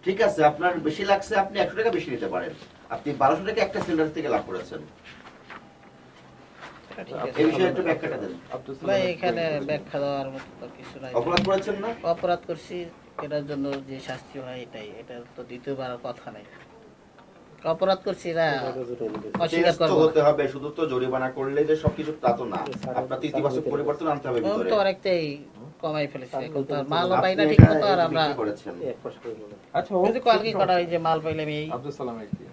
ঠিক আছে, আপনার বেশি লাগছে, আপনি 100 টাকা বেশি নিতে পারেন। আপনি 1200 টাকা একটা সিলিন্ডার থেকে লাভ করেছেন। এই বিষয়ে একটু ব্যাখ্যাটা দেন। ভাই এখানে ব্যাখ্যা দেওয়ার মতো তো কিছু নাই। অপরাধ করেছেন না? অপরাধ করছি, এটার জন্য যে শাস্তি হয় এটাই, এটা তো দ্বিতীয়বার কথা নেই। অপরাধ করছি না, অস্বীকার চেঞ্জ তো করবো হতে না। হবে, শুধু তো জরিমানা করলে যে সবকিছু তা তো না। আপনার তো ইতিবাচক পরিবর্তন আনতে হবে এখন ভিতরে। তো অনেকটাই কমাই ফেলেছে, এখন তো আর মালও পাই আপনি না ঠিক এটা মতো, আর এটা আমরা বিক্রি করেছেন। আচ্ছা এই যে কালকে কটা এই যে মাল পাইলাম এই আব্দুল সালামের কি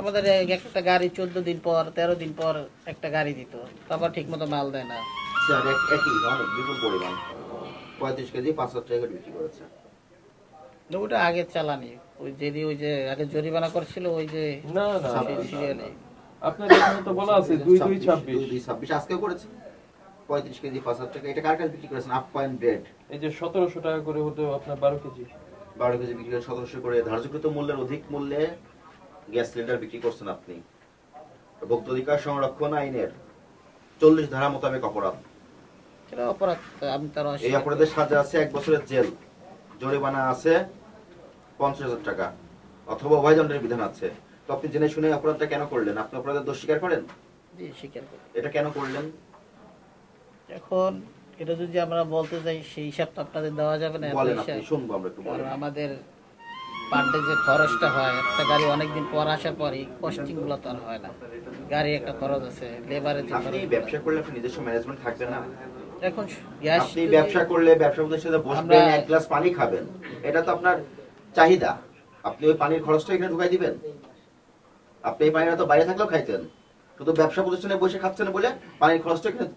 আমাদের এই একটা গাড়ি 14 দিন পর 13 দিন পর একটা গাড়ি দিত, তারপর ঠিক মতো মাল দেয় না। স্যার একই অনেক বিপুল পরিমাণ 35 কেজি 500 টাকা করে বিক্রি করেছে। ওটা আগে চালানি, ওই যদি ওই যে আগে জরিমানা করছিল ওই যে না না সিরিয়ালে। আপনার এখানে তো বলা আছে 2226 2226 আজকে করেছে 35 কেজি 5000 টাকা। এটা কার কাছে বিক্রি করেছেন? আপ পয়েন্ট ব্রেড এই যে 1700 টাকা করে হতো আপনার 12 কেজি 12 কেজি বিক্রি করে 1700 করে ধার্যকৃত মূল্যের অধিক মূল্যে গ্যাস সিলিন্ডার বিক্রি করছেন আপনি। ভোক্তা অধিকার সংরক্ষণ আইনের 40 ধারা মোতাবেক অপরাধ। সেটা অপরাধ, আমি তার এই অপরাধের সাজা আছে 1 বছরের জেল, জরিমানা আছে 50,000 টাকা অথবা অভয়দণ্ডের বিধান আছে। তো আপনি জেনে শুনে অপরাধটা কেন করলেন? আপনি অপরাধের দোষ স্বীকার করেন? জি স্বীকার করি। এটা কেন করলেন? এখন এটা যদি আমরা বলতে যাই সেই হিসাব তো আপনাদের দেওয়া যাবে না, এত বলেন, হিসাব। আপনি শুনবো আমরা একটু কারণ বলেন। আমাদের পার ডে যে খরচটা হয় একটা গাড়ি অনেকদিন পর আসার পরই কস্টিং গুলো তো আর হয় না, গাড়ির একটা খরচ আছে, লেবারের যে আপনি খরচ। ব্যবসা করলে আপনি নিজস্ব ম্যানেজমেন্ট থাকবে না? এখন গ্যাস আপনি ব্যবসা করলে ব্যবসা প্রতিষ্ঠানের সাথে বসবেন, আমরা- 1 গ্লাস পানি খাবেন, এটা তো আপনার চাহিদা। আপনি ওই পানির খরচটা এখানে ঢুকাই দিবেন? আপনি এই পানিটা তো বাইরে থাকলেও খাইতেন, শুধু ব্যবসা প্রতিষ্ঠানে বসে খাচ্ছেন বলে পানির খরচটা এখানে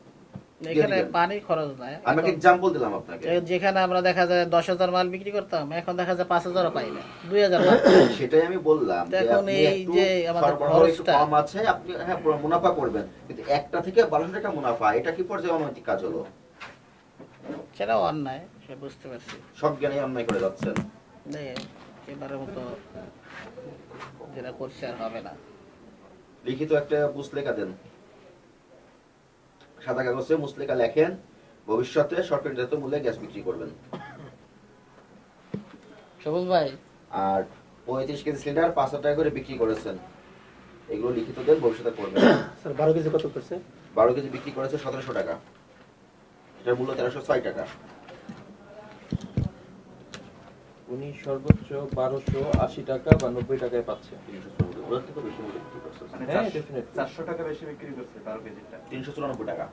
এখানে দিয়ে দিবেন। পানির খরচ নাই। আমি একটা এক্সাম্পল দিলাম আপনাকে। যেখানে আমরা দেখা যায় 10,000 মাল বিক্রি করতাম, এখন দেখা যায় 5,000ও পাই না, 2,000 মাল। সেটাই আমি বললাম যে এখন আপনি এই একটু যে আমাদের সরবরাহ একটু খরচটা- কম আছে, আপনি হ্যাঁ মুনাফা করবেন, কিন্তু একটা থেকে 1200 টাকা মুনাফা, এটা কি পর্যায়ে অনৈতিক কাজ হলো? সেটাও অন্যায়, সে বুঝতে পারছি। সব জ্ঞানে অন্যায় করে যাচ্ছেন। এবারের মতো যেটা করছে আর হবে না। লিখিত একটা মুসলেখা দেন, সাদা কাগজে মুসলেখা লেখেন, ভবিষ্যতে সরকারি নির্ধারিত মূল্যে গ্যাস বিক্রি করবেন। সবুজ ভাই, আর 35 কেজি সিলিন্ডার 500 টাকা করে বিক্রি করেছেন, এগুলো লিখিত দেন, ভবিষ্যতে করবেন। স্যার 12 কেজি কত করছে? 12 কেজি বিক্রি করেছে 1700 টাকা, এটার মূল্য 1306 টাকা। উনি সর্বোচ্চ 1280 টাকা বা 90 টাকায় পাচ্ছে। 394 ওরা থেকে বেশি মূল্যে বিক্রি করছে। হ্যাঁ ডেফিনেটলি 400 টাকা বেশি বিক্রি করছে 12 কেজিটা। 394 টাকা।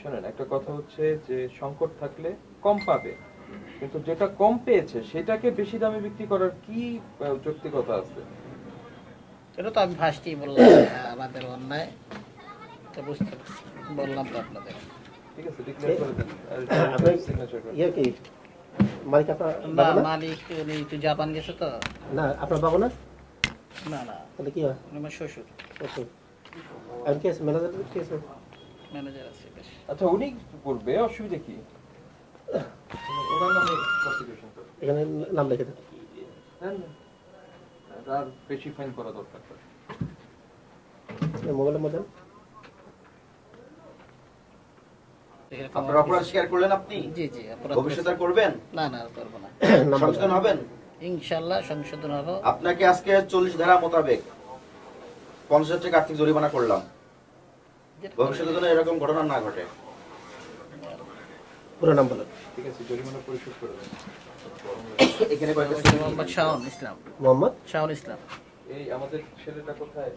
শোনেন, একটা কথা হচ্ছে যে সংকট থাকলে কম পাবে, কিন্তু যেটা কম পেয়েছে সেটাকে বেশি দামে বিক্রি করার কি যৌক্তিকতা আছে? এটা তো আমি ফার্স্টেই বললাম, আমাদের অন্যায়, তো বুঝতে বললাম তো আপনাদের। ঠিক আছে, ডিক্লেয়ার করে দেন আর আপনার সিগনেচার করে ইয়ে কি মালিক আপনার না, বাবা না? মালিক উনি একটু জাপান গেছে তো। না আপনার বাবা না? না না, তাহলে কি হয়? উনি আমার শ্বশুর, ওকে। আর কি আছে, ম্যানেজার কি আছে? ম্যানেজার আছে বেশ। আচ্ছা, উনি করবে, অসুবিধা কি? ওনার নামে প্রসিকিউশন করবে। এখানে নাম লিখে দেন। হ্যাঁ, আর বেশি ফাইন করা দরকার পড়ে। মোবাইলের মধ্যে এরকম আপনার অপরাধ স্বীকার করলেন আপনি? জি জি, অপরাধ ভবিষ্যতে আর করছি। করবেন? না না, করবো না, নাম্বার সংশোধন হবেন? ইনশাল্লাহ সংশোধন হবো। আপনাকে আজকে 40 ধারা মোতাবেক 50,000 টাকা আর্থিক জরিমানা করলাম, ভবিষ্যতে যেন এরকম ঘটনা না ঘটে। পুরো নাম বলেন। ঠিক আছে, জরিমানা পরিশোধ করে দেন। এখানে কয়েকটা মোহাম্মদ শাহুল ইসলাম। মোহাম্মদ শাহুল ইসলাম। এই আমাদের ছেলেটা কোথায়?